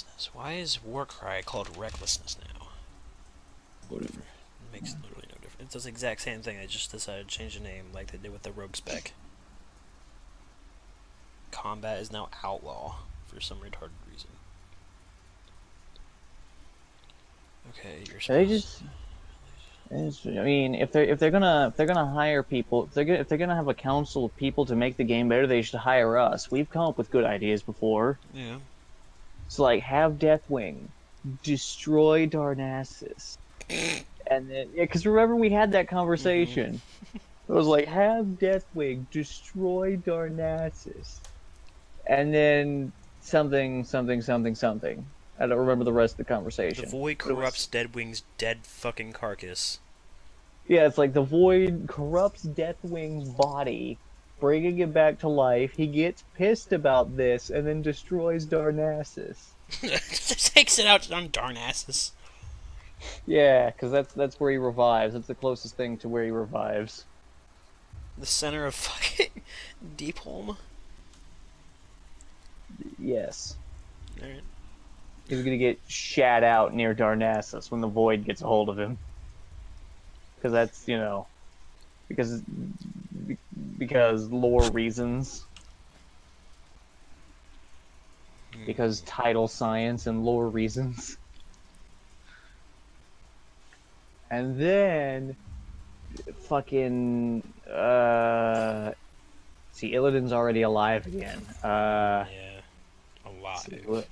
Recklessness. Why is Warcry called Recklessness now? Whatever. It makes literally no difference. It does the exact same thing. They just decided to change the name like they did with the Rogue Spec. Combat is now Outlaw for some retarded reason. Okay, you're They supposed. just. I mean, if they're gonna hire people, if they're gonna have a council of people to make the game better, they should hire us. We've come up with good ideas before. Yeah. So like, have Deathwing destroy Darnassus, and then because remember we had that Mm-hmm. conversation. It was like, have Deathwing destroy Darnassus, and then something, something, something, something. I don't remember the rest of the The conversation. Void But it was corrupts Deadwing's dead fucking carcass. yeah, it's like the Void corrupts Deathwing's body, bringing it back to life. He gets pissed about this and then destroys Darnassus. Just takes it out on Darnassus. Yeah, because that's where he revives. That's the closest thing to where he revives. The center of fucking Deepholm. Yes. Alright. He's gonna get shat out near Darnassus when the Void gets a hold of him. Because that's, because because lore reasons. Because title science and lore reasons. And then fucking see, Illidan's already alive again. Yeah. Alive.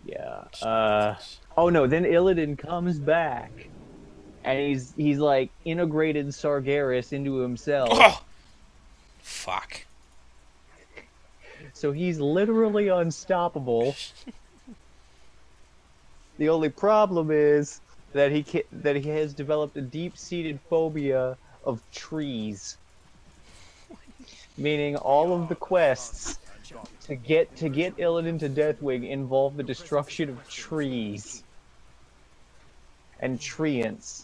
Yeah. Oh no, then Illidan comes back. And he's like integrated Sargeras into himself. Oh! Fuck. So he's literally unstoppable. The only problem is that he has developed a deep-seated phobia of trees. Meaning all of the quests to get Illidan to Deathwing involve the destruction of trees and treants.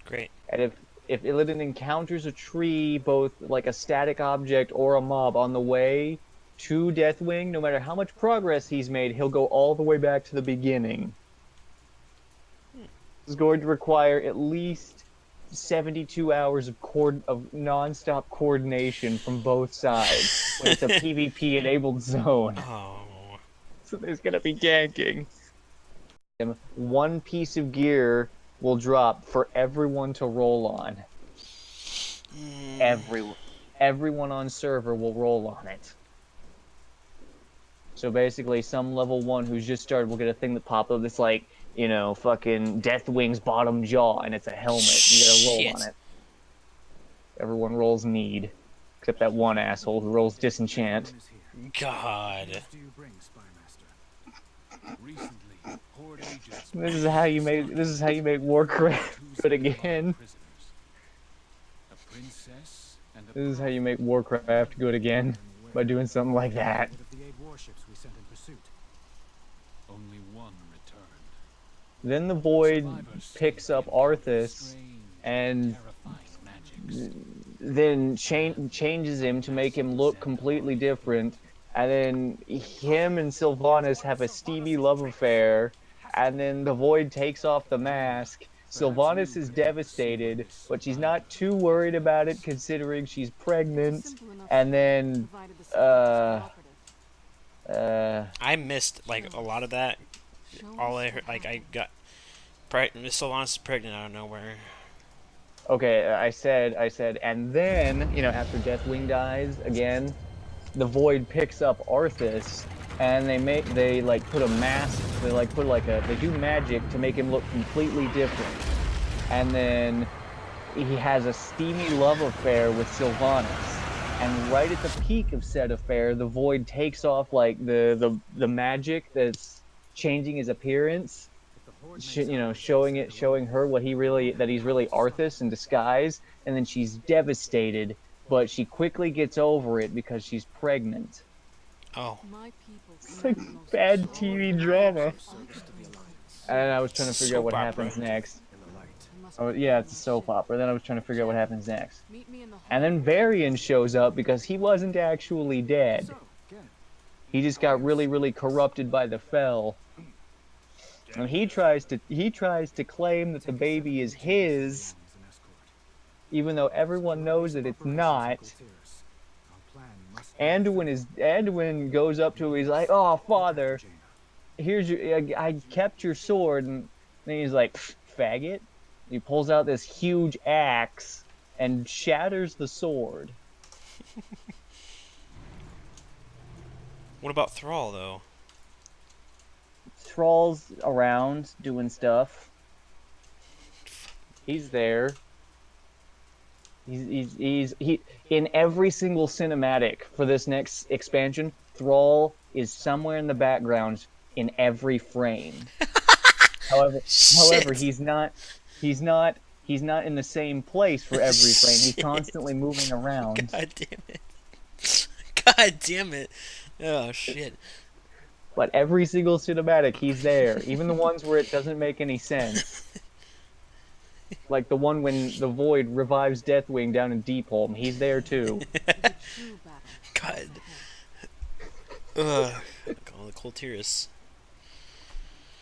Great. And if Illidan encounters a tree, both like a static object or a mob on the way to Deathwing, no matter how much progress he's made, he'll go all the way back to the beginning. This is going to require at least 72 hours of non-stop coordination from both sides when it's a PvP-enabled zone. Oh. So there's gonna be ganking. One piece of gear will drop for everyone to roll on. Everyone on server will roll on it. So basically, some level 1 who's just started will get a thing that pops up that's like, fucking Deathwing's bottom jaw, and it's a helmet. You gotta roll on it. Everyone rolls need. Except that one asshole who rolls disenchant. God. This is how you make Warcraft good again. This is how you make Warcraft good again, by doing something like that. Then the Void picks up Arthas and then changes him to make him look completely different. And then him and Sylvanas have a steamy love affair. And then the Void takes off the mask. Sylvanas is devastated, but she's not too worried about it considering she's pregnant. And then, I missed, like, a lot of that. All I heard, like, I got... Miss Sylvanas is pregnant out of nowhere. Okay, I said, and then, after Deathwing dies again, the Void picks up Arthas, and they put a mask, they do magic to make him look completely different. And then he has a steamy love affair with Sylvanas. And right at the peak of said affair, the Void takes off, like, the magic that's changing his appearance, showing her that he's really Arthas in disguise, and then she's devastated, but she quickly gets over it because she's pregnant. Oh. It's like bad TV drama. And I was trying to figure out what happens next. Oh, yeah, it's a soap opera. Then I was trying to figure out what happens next. And then Varian shows up because he wasn't actually dead. He just got really, really corrupted by the Fel. And he tries to claim that the baby is his, even though everyone knows that it's not. Anduin goes up to him, he's like, "Oh, father, here's I kept your sword," and then he's like, "Faggot." He pulls out this huge axe and shatters the sword. What about Thrall, though? Thrall's around doing stuff. He's there. He in every single cinematic for this next expansion, Thrall is somewhere in the background in every frame. However, he's not in the same place for every frame. He's constantly moving around. God damn it. God damn it. Oh, shit. But every single cinematic, he's there. Even the ones where it doesn't make any sense. Like the one when the Void revives Deathwing down in Deepholm. He's there too. God. Ugh. Call the Coltyrus.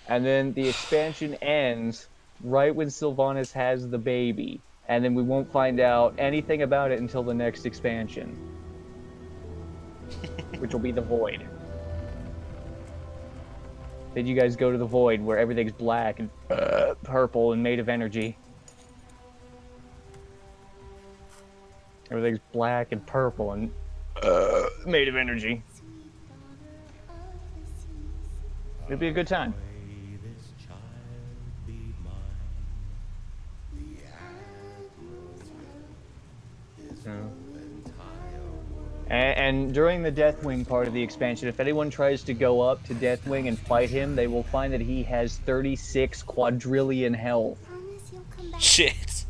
And then the expansion ends right when Sylvanas has the baby. And then we won't find out anything about it until the next expansion. Which will be the Void. Then you guys go to the Void where everything's black and purple and made of energy. Everything's black and purple and made of energy. It'll be a good time. And during the Deathwing part of the expansion, if anyone tries to go up to Deathwing and fight him, they will find that he has 36 quadrillion health. Shit.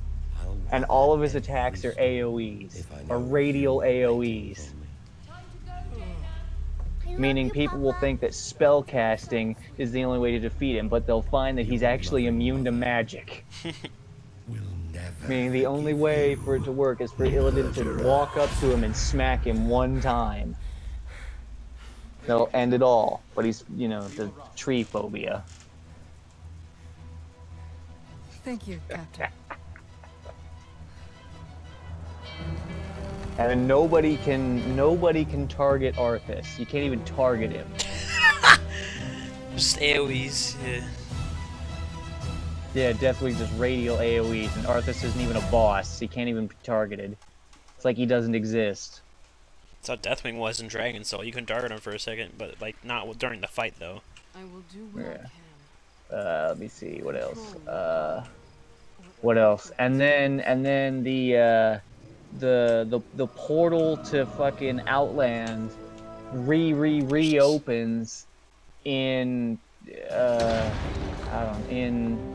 And all of his attacks are AoEs, or radial AoEs. Meaning people will think that spell casting is the only way to defeat him, but they'll find that he's actually immune to magic. Meaning the only way for it to work is for Illidan to walk up to him and smack him one time. They'll end it all, but he's, you know, the tree phobia. Thank you, Captain. And nobody can target Arthas. You can't even target him. Just AoEs, yeah. Yeah, definitely just radial AoEs, and Arthas isn't even a boss. He can't even be targeted. It's like he doesn't exist. That's how Deathwing was in Dragon Soul. You can target him for a second, but like not during the fight though. I will do what I can. Let me see, what else? What else? And then the portal to fucking Outland reopens in I don't know, in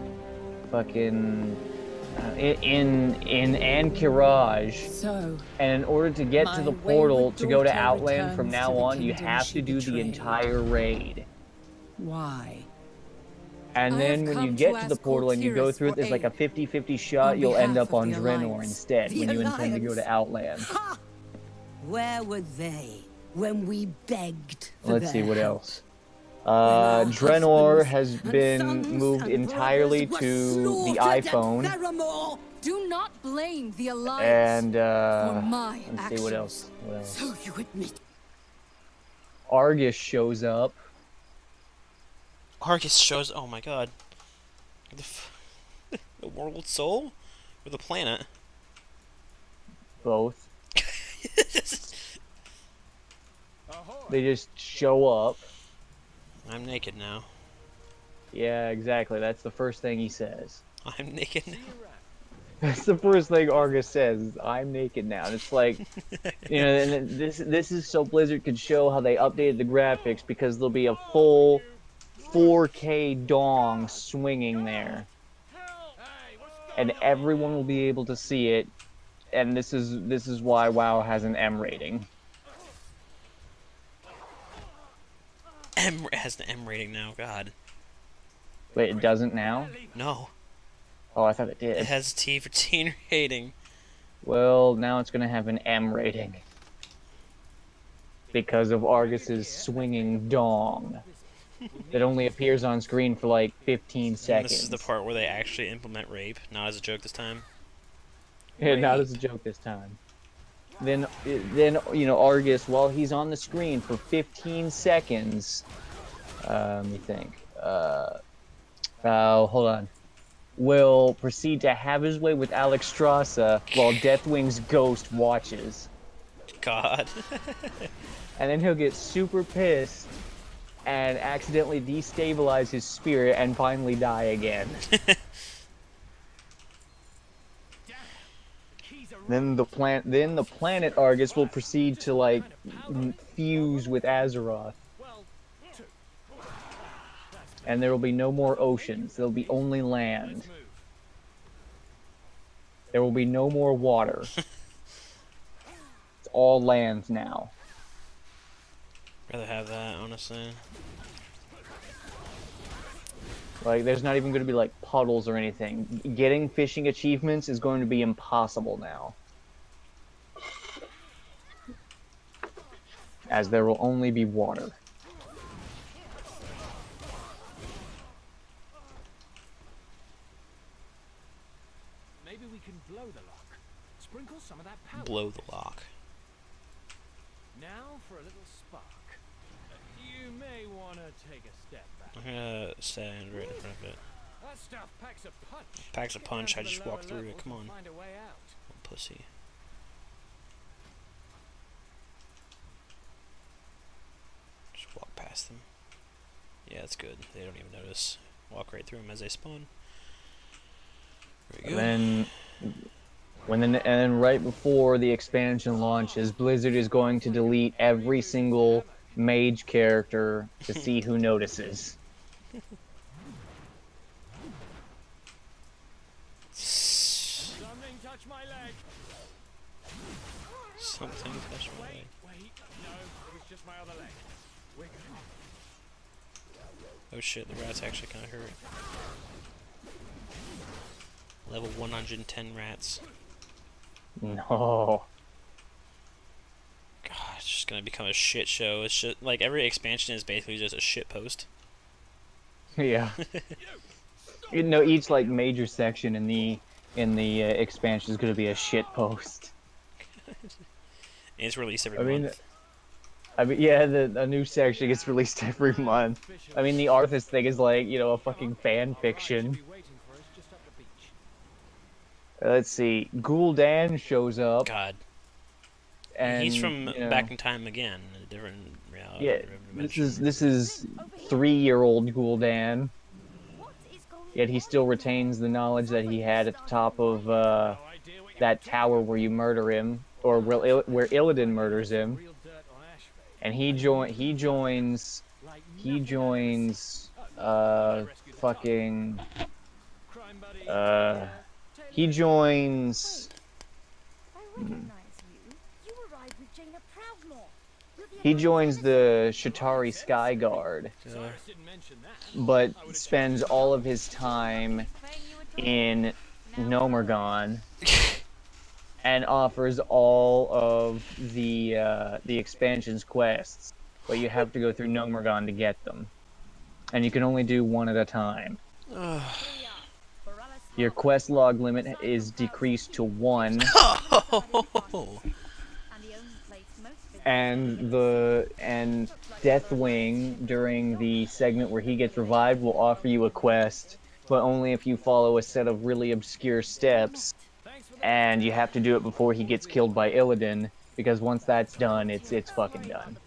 Ankiraj. So, and in order to get to the portal to go to Outland from now on, you have to do the entire raid. Why? And then when you get to the portal and you go through it, there's like a 50-50 shot you'll end up on Draenor instead when you intend to go to Outland. Where were they when we begged for Let's see their what help? else. Draenor has been moved entirely to the iPhone. Do not blame the Alliance And for my let's see what else. So you admit Argus shows up. Argus shows. Oh my god. The world soul, or the planet? Both. They just show up. I'm naked now. Yeah, exactly. That's the first thing he says. I'm naked now. That's the first thing Argus says. Is, I'm naked now. And it's like, you know, and this is so Blizzard could show how they updated the graphics, because there'll be a full 4K dong swinging there, and everyone will be able to see it. And this is why WoW has an M rating. It has the M rating now. God. Wait, it doesn't now? No. Oh, I thought it did. It has T for teen rating. Well, now it's gonna have an M rating. because of Argus's swinging dong that only appears on screen for like 15 And this is the seconds. part where they actually implement rape, not as a joke this time. Yeah, not as a joke this time. Then you know, Argus, while he's on the screen for 15 seconds, let me think. Hold on. Will proceed to have his way with Alex Strasza while Deathwing's ghost watches. God. And then he'll get super pissed and accidentally destabilize his spirit and finally die again. Then the planet Argus will proceed to like fuse with Azeroth. And there will be no more oceans. There'll be only land. There will be no more water. It's all land now. Rather have that, honestly. Like, there's not even going to be, like, puddles or anything. Getting fishing achievements is going to be impossible now. As there will only be water. Maybe we can blow the lock. Sprinkle some of that powder. Blow the lock. Now for a little spark. You may want to take a step back. I'm gonna stand right in front of it. That stuff packs a punch. Packs a Get punch, down I to just the walk lower through it, levels come and on. Find a way out. Little pussy. Just walk past them. Yeah, that's good. They don't even notice. Walk right through them as they spawn. There we go. And then right before the expansion launches, Blizzard is going to delete every single mage character to see who notices. Something touch my leg. Something touched my leg. Wait, no, it was just my other leg. We're good. Oh shit, the rats actually kinda hurt. Level 110 rats. No. God, it's just gonna become a shit show. It's just like every expansion is basically just a shit post. Yeah. You know, each like major section in the expansion is going to be a shit post. And it's released every month. I mean, yeah, a new section gets released every month. I mean, the Arthas thing is like, you know, a fucking fan fiction. Let's see, Gul'dan shows up. God. And he's from you know, back in time again, in a different reality. yeah, this is 3-year-old Gul'dan. Yet he still retains the knowledge that he had at the top of that tower where you murder him, or where Illidan murders him. And he joins the Shatari Sky Guard, but spends all of his time in Nomergon and offers all of the expansion's quests, but you have to go through Nomergon to get them, and you can only do one at a time. Your quest log limit is decreased to 1. And Deathwing, during the segment where he gets revived, will offer you a quest, but only if you follow a set of really obscure steps, and you have to do it before he gets killed by Illidan, because once that's done, it's fucking done.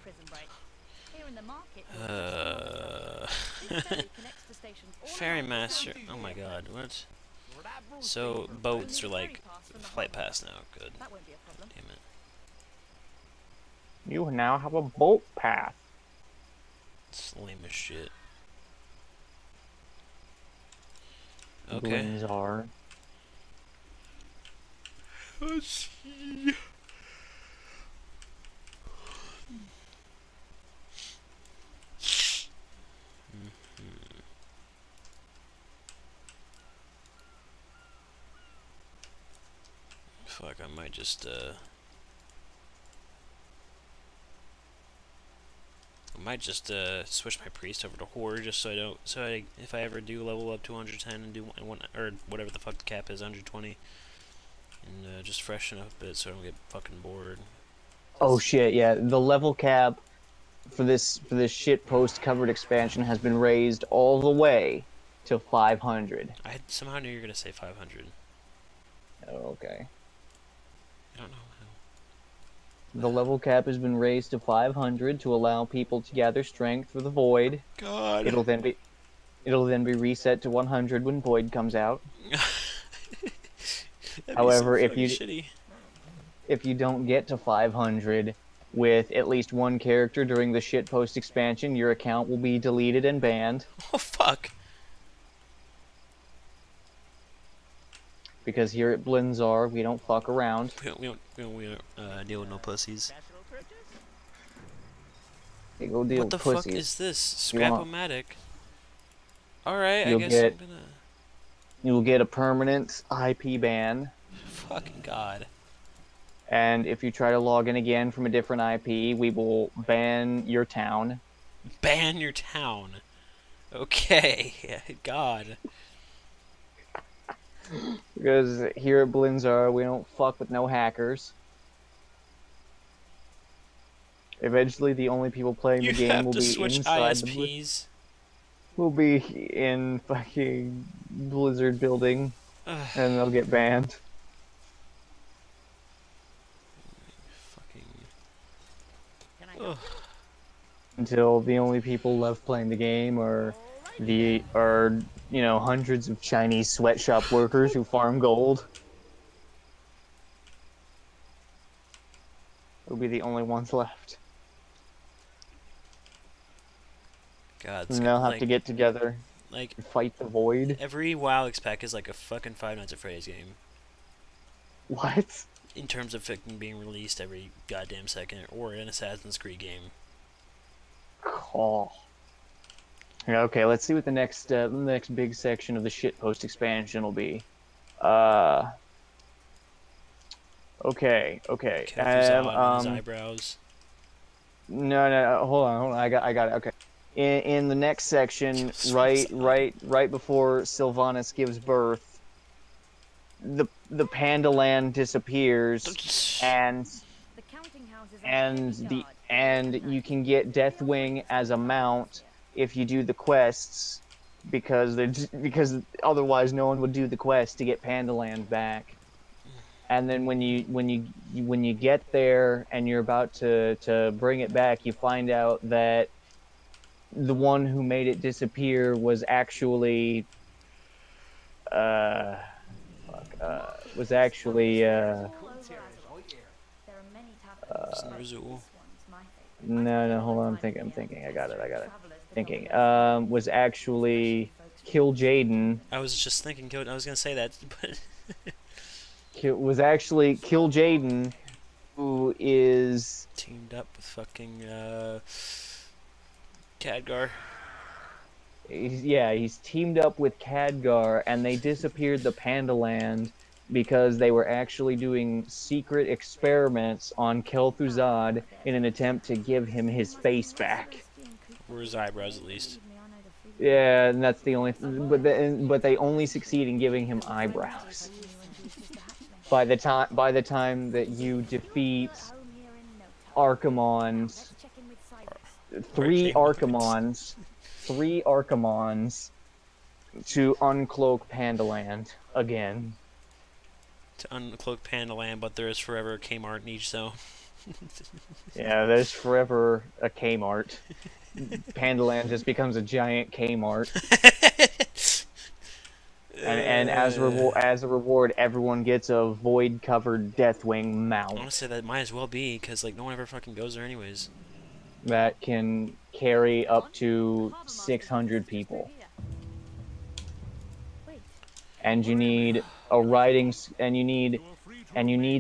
Ferry Master. Oh my god, what? So, boats are like flight pass now. Good. Damn it. You now have a boat path. It's lame as shit. Okay. Glinzar. Let's see. Fuck, I might just might just switch my priest over to horde just so I don't. If I ever do level up to 110 and do one or whatever the fuck the cap is, 120, and just freshen up a bit so I don't get fucking bored. Oh shit! Yeah, the level cap for this shit post covered expansion has been raised all the way to 500. I somehow knew you were gonna say 500. Oh, okay. I don't know how. The level cap has been raised to 500 to allow people to gather strength for the void. God. It'll then be reset to 100 when void comes out. However, if you don't get to 500 with at least one character during the shitpost expansion, your account will be deleted and banned. Oh fuck. Because here at Blinzar, we don't fuck around. We don't deal with no pussies. They go deal What the with fuck pussies. is this? Scrap-o-matic. Alright, I You'll guess get- I'm gonna... You'll get a permanent IP ban. Fucking god. And if you try to log in again from a different IP, we will ban your town. Ban your town. Okay. God. Because here at Blinzar, we don't fuck with no hackers. Eventually, the only people playing You the game have will to be switch inside the ISPs. will be in fucking Blizzard building, Ugh. and they'll get banned. Fucking... Ugh. Until the only people left playing the game are hundreds of Chinese sweatshop workers who farm gold. They'll be the only ones left. God, And they'll have to get together like and fight the void. every WoW Expac is like a fucking Five Nights at Freddy's game. What? In terms of fucking being released every goddamn second, or an Assassin's Creed game. Call. Yeah, okay, let's see what the next big section of the shitpost expansion will be. Okay. Captures out on his eyebrows. No, hold on, I got it. Okay. In the next section, right before Sylvanas gives birth, the Panda Land disappears, and you can get Deathwing as a mount if you do the quests, because otherwise no one would do the quest to get Panda Land back. And then when you get there and you're about to bring it back, you find out that the one who made it disappear was actually No, hold on, I'm thinking. I got it. Was actually Kill Jaden. I was just thinking, I was gonna say that, but... Was actually Kill Jaden, who is... teamed up with fucking, Khadgar. He's teamed up with Khadgar, and they disappeared the Panda Land because they were actually doing secret experiments on Kel'Thuzad in an attempt to give him his face back. Or his eyebrows, at least. Yeah, and that's the only... But they only succeed in giving him eyebrows. By the time that you defeat Archimons, three Archimons to uncloak Pandaland again. To uncloak Pandaland, but there is forever a Kmart in each zone. Yeah, there's forever a Kmart. Pandaland just becomes a giant Kmart. And as a reward, everyone gets a void-covered Deathwing mount. Honestly, that might as well be, because like no one ever fucking goes there anyways. That can carry up to 600 people. And you need a riding, and you need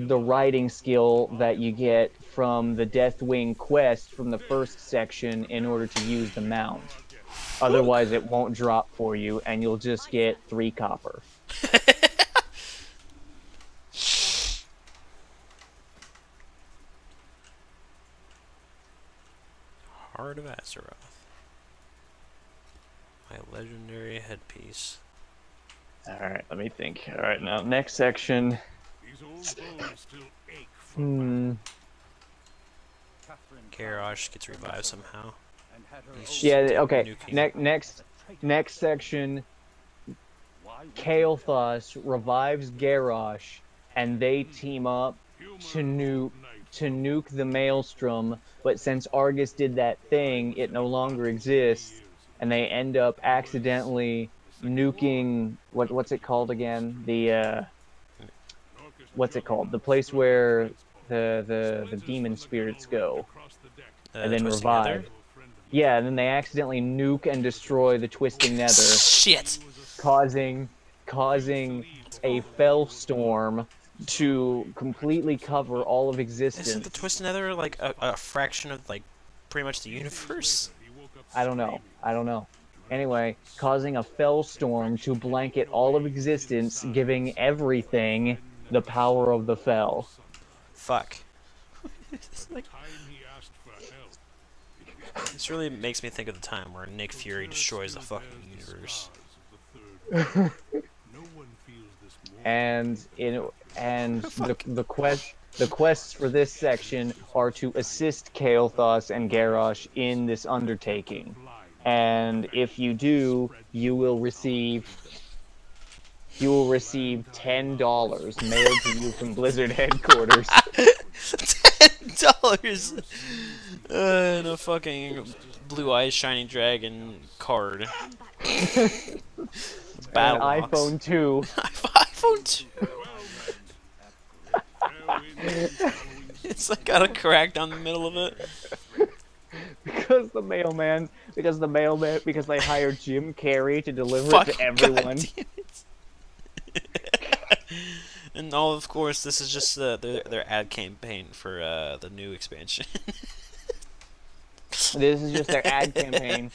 the riding skill that you get from the Deathwing quest from the first section in order to use the mount. Otherwise, it won't drop for you, and you'll just get 3 copper. Heart of Azeroth. My legendary headpiece. Alright, let me think. Alright, now next section. Garrosh gets revived somehow. He's Yeah, just okay. nuking. Next section. Kael'thas revives Garrosh, and they team up to nuke the Maelstrom. But since Argus did that thing, it no longer exists, and they end up accidentally nuking what's it called again? The what's it called? The place where the demon spirits go and then Twisting revive. Nether? Yeah, and then they accidentally nuke and destroy the Twisting Nether, Shit! causing a fellstorm to completely cover all of existence. Isn't the Twisted Nether like a fraction of like pretty much the universe? I don't know. Anyway, causing a fellstorm to blanket all of existence, giving everything the power of the fell. Fuck. It's like, this really makes me think of the time where Nick Fury destroys the fucking universe. And the quests for this section are to assist Kael'thas and Garrosh in this undertaking. And if you do, you will receive $10 mailed to you from Blizzard headquarters. $10! And a fucking Blue Eyes Shining Dragon card. An Battle iPhone 2. iPhone 2! It's like got a crack down the middle of it. Because they hired Jim Carrey to deliver Fuck, it to everyone. God damn it. And of course, this is just their ad campaign for the new expansion. This is just their ad campaign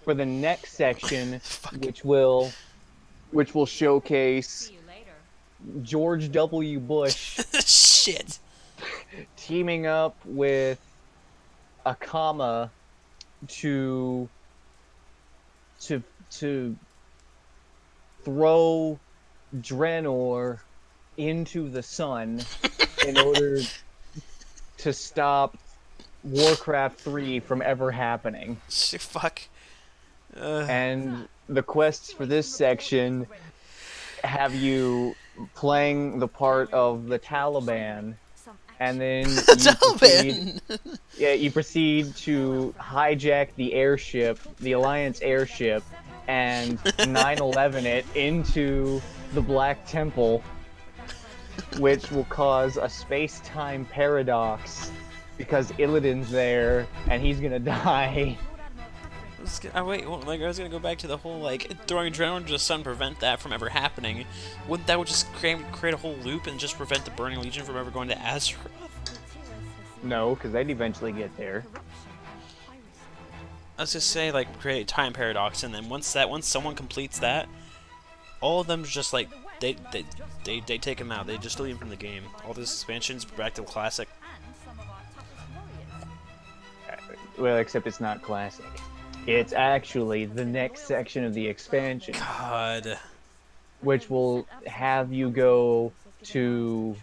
for the next section, which will showcase George W. Bush Shit. teaming up with Akama to throw Draenor into the sun in order to stop Warcraft 3 from ever happening. Fuck. And the quests for this section have you playing the part of the Taliban, and then you proceed to hijack the airship, the Alliance airship, and 9/11 it into the Black Temple, which will cause a space-time paradox because Illidan's there and he's gonna die. Wait, well, like, I was gonna go back to the whole, like, throwing adrenaline to the sun prevent that from ever happening. Wouldn't that would just create a whole loop and just prevent the Burning Legion from ever going to Azeroth? No, because they'd eventually get there. I was just say, like, create a time paradox, and then once someone completes that, all of them just, like, they take them out. They just delete them from the game. All these expansions back to classic. Well, except it's not classic. It's actually the next section of the expansion, God. which will have you go to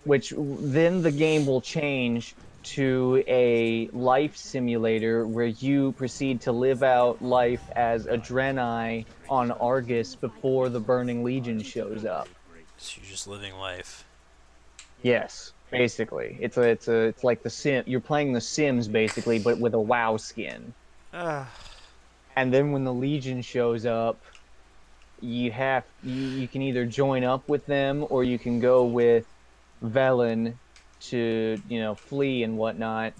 which then the game will change to a life simulator where you proceed to live out life as a Draenei on Argus before the Burning Legion shows up. So you're just living life. Yes, basically. It's like the Sim. You're playing the Sims basically, but with a WoW skin. And then when the Legion shows up, you can either join up with them or you can go with Velen to, flee and whatnot.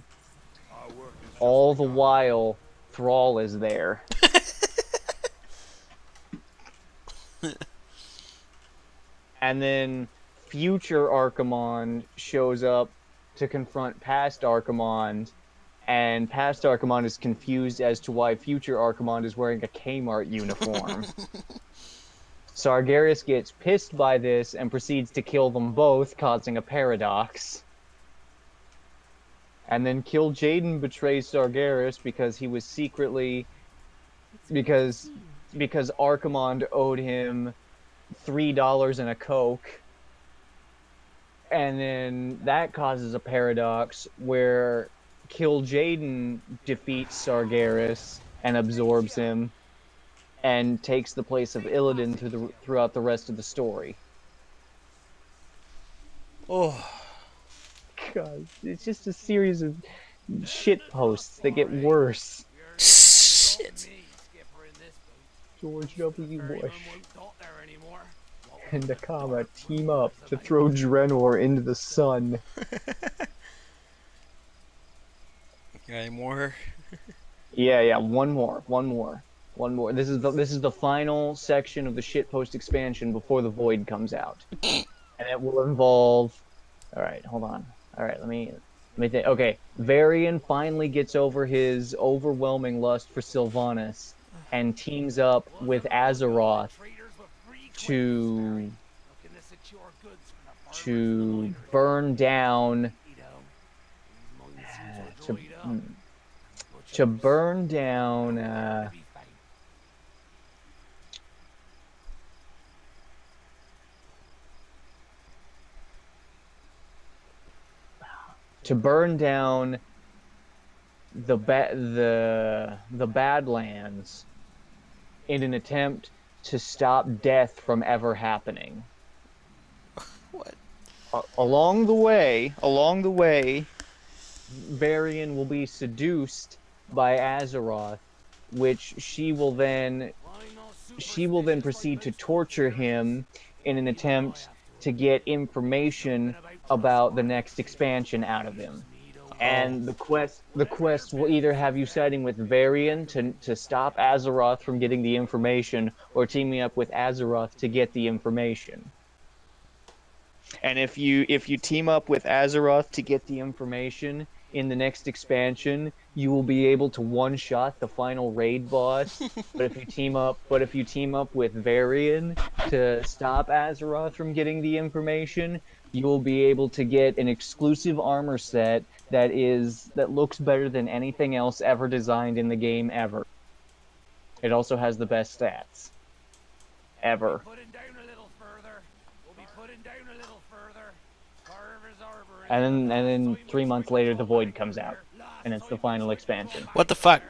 All the while, Thrall is there. And then future Archimonde shows up to confront past Archimonde, and past Archimonde is confused as to why future Archimonde is wearing a Kmart uniform. Sargeras gets pissed by this and proceeds to kill them both, causing a paradox. And then Kil'jaeden betrays Sargeras because he was secretly because Archimonde owed him $3 and a Coke. And then that causes a paradox where Kil'jaeden defeats Sargeras and absorbs him and takes the place of Illidan throughout the rest of the story. Oh. God, it's just a series of shit posts that get worse. Shit. George W. Bush and Nakama team up to throw Draenor into the sun. Got any more? Yeah, one more. This is the final section of the shitpost expansion before the Void comes out, and it will involve. All right, hold on. All right, let me think. Okay, Varian finally gets over his overwhelming lust for Sylvanas and teams up with Azeroth to burn down to burn down the Badlands in an attempt to stop death from ever happening. What? Along the way, Varian will be seduced by Azeroth, which she will then proceed to torture him in an attempt to get information about the next expansion out of him. And the quest will either have you siding with Varian to stop Azeroth from getting the information, or teaming up with Azeroth to get the information. And if you team up with Azeroth to get the information in the next expansion, you will be able to one-shot the final raid boss. But if you team up with Varian to stop Azeroth from getting the information, you will be able to get an exclusive armor set that looks better than anything else ever designed in the game ever. It also has the best stats ever. And then 3 months later, the Void comes out, and it's the final expansion. What the fuck?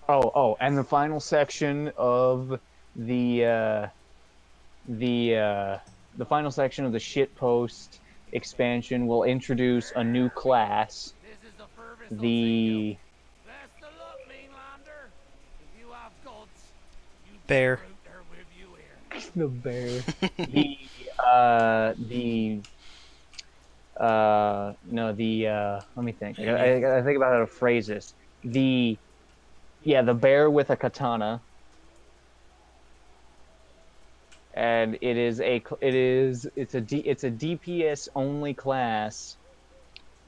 Oh, and the final section of the final section of the shitpost expansion will introduce a new class, the Bear. the bear. Let me think. I think about how to phrase this. The bear with a katana. And it's a DPS only class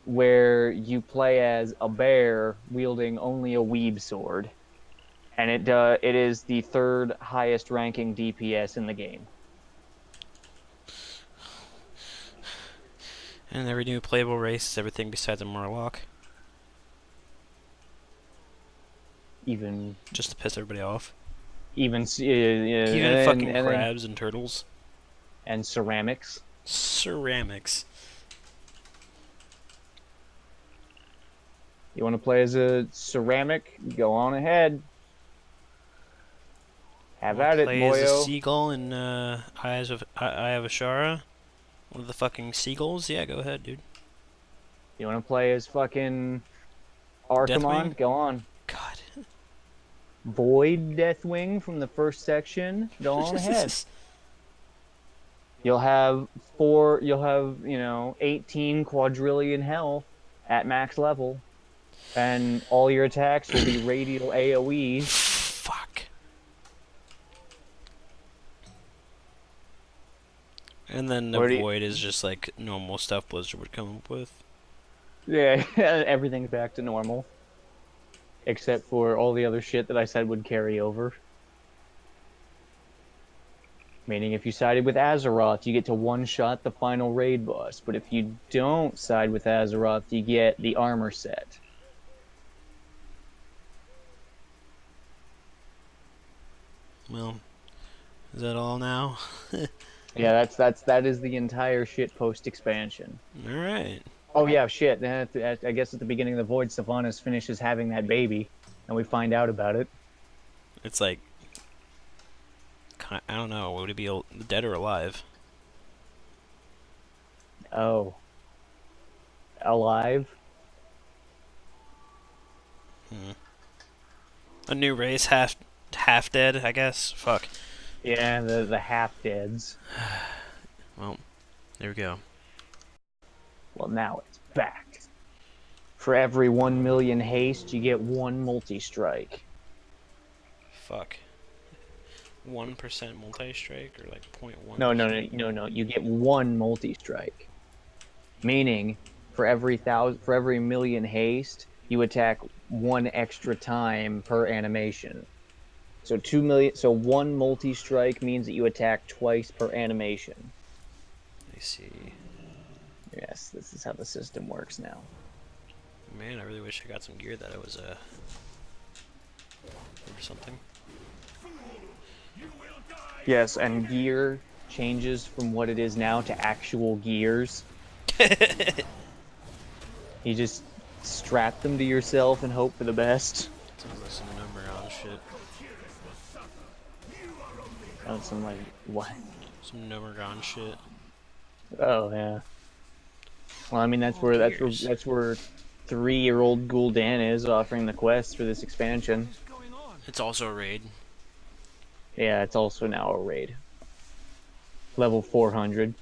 where you play as a bear wielding only a weeb sword. And it is the third highest ranking DPS in the game. And every new playable race is everything besides a Murloc. Even just to piss everybody off. Even fucking crabs and turtles. And ceramics. Ceramics. You want to play as a ceramic? Go on ahead. Have at it, boyo. Play as a seagull in Eye of Ashara? One of the fucking seagulls? Yeah, go ahead, dude. You want to play as fucking Archimonde? Go on. God. Void Deathwing from the first section? Go on ahead. You'll have 18 quadrillion health at max level. And all your attacks will be radial AoEs. Fuck. And then the Void is just like normal stuff Blizzard would come up with. Yeah, everything's back to normal. Except for all the other shit that I said would carry over. Meaning if you sided with Azeroth, you get to one-shot the final raid boss. But if you don't side with Azeroth, you get the armor set. Well, is that all now? Yeah, that is the entire shit post expansion. All right. Oh yeah, shit. I guess at the beginning of the Void, Sylvanas finishes having that baby, and we find out about it. It's like, I don't know. Would it be dead or alive? Oh, alive? A new race, half dead, I guess. Fuck. Yeah, the half deads. Well, there we go. Well, now it's back. For every 1 million haste, you get 1 multi-strike. Fuck. 1% multi-strike or like 0.1? No. You get 1 multi-strike. Meaning, for every million haste, you attack 1 extra time per animation. So 2 million. So 1 multi-strike means that you attack twice per animation. I see. Yes, this is how the system works now. Man, I really wish I got some gear that I was or something. Yes, and gear changes from what it is now to actual gears. You just strap them to yourself and hope for the best. Sounds like some number on shit. Oh, some like what? Some Nomergon shit. Oh yeah. Well, I mean that's where 3-year-old Gul'dan is offering the quest for this expansion. It's also a raid. Yeah, it's also now a raid. Level 400.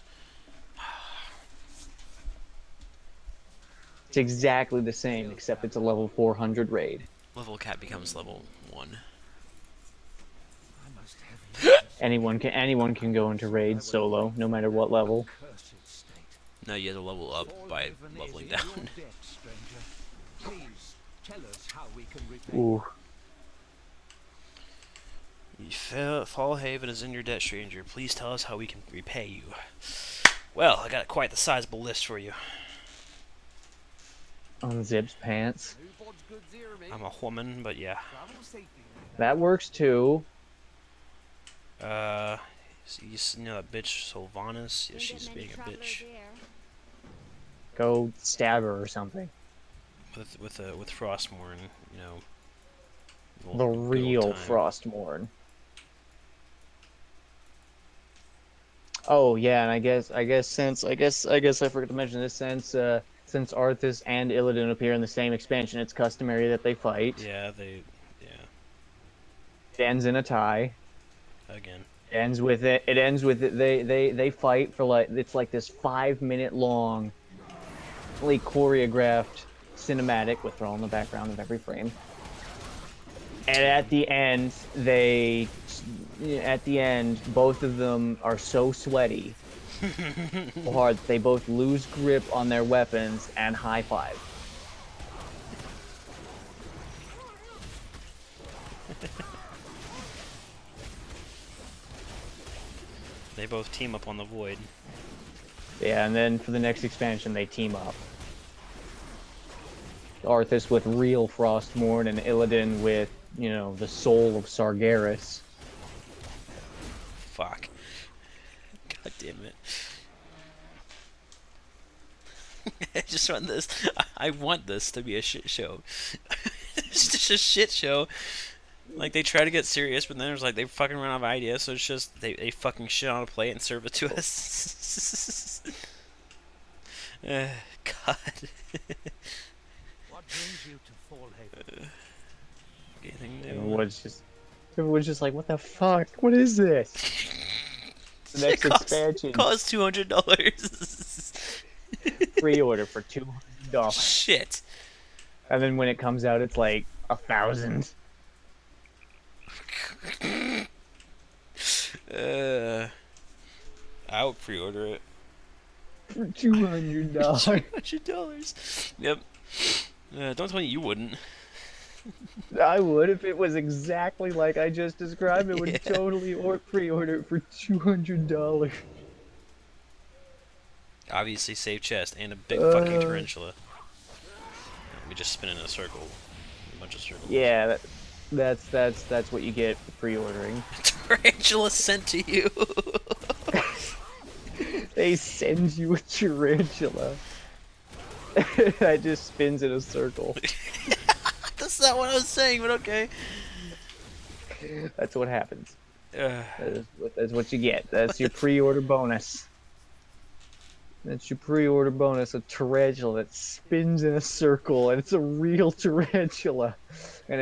It's exactly the same, except it's a level 400 raid. Level cap becomes level 1. Anyone can go into raids solo, no matter what level. No, you have to level up by leveling down. Ooh. Fall Haven is in your debt, stranger. Please tell us how we can repay you. Well, I got quite the sizable list for you. Unzips pants. I'm a woman, but yeah. That works too. So you know that bitch Sylvanas? Yeah, she's being a bitch. Go stab her or something. With Frostmourne, you know. The good old real time. Frostmourne. Oh yeah, and I guess I forgot to mention this since Arthas and Illidan appear in the same expansion, it's customary that they fight. Yeah, It ends in a tie. again. It ends with it. They fight for like it's like this 5-minute long, fully choreographed cinematic with her all in the background of every frame. And at the end, both of them are so sweaty, so hard that they both lose grip on their weapons and high five. They both team up on the Void. Yeah, and then for the next expansion, they team up. Arthas with real Frostmourne and Illidan with, you know, the soul of Sargeras. Fuck. God damn it. I just want this. I want this to be a shit show. It's just a shit show. Like, they try to get serious, but then there's like, they fucking run out of ideas, so it's just, they fucking shit on a plate and serve it to us. God. What brings you to Fall Haven? Anything new? Everyone's just like, what the fuck? What is this? The next expansion. Costs $200. Pre-order for $200. Shit. And then when it comes out, it's like 1,000. I would pre-order it. for $200. $200. Yep. Don't tell me you wouldn't. I would if it was exactly like I just described. It would Yeah. totally pre-order it for $200. Obviously, save chest and a big fucking Uh. tarantula. We just spin in a circle, a bunch of circles. Yeah, that's what you get for pre-ordering. Tarantula sent to you. They send you a tarantula. It just spins in a circle. That's not what I was saying, but okay. That's what happens. Uh, That's what you get. That's your pre-order bonus. That's your pre-order bonus, a tarantula that spins in a circle, and it's a real tarantula. And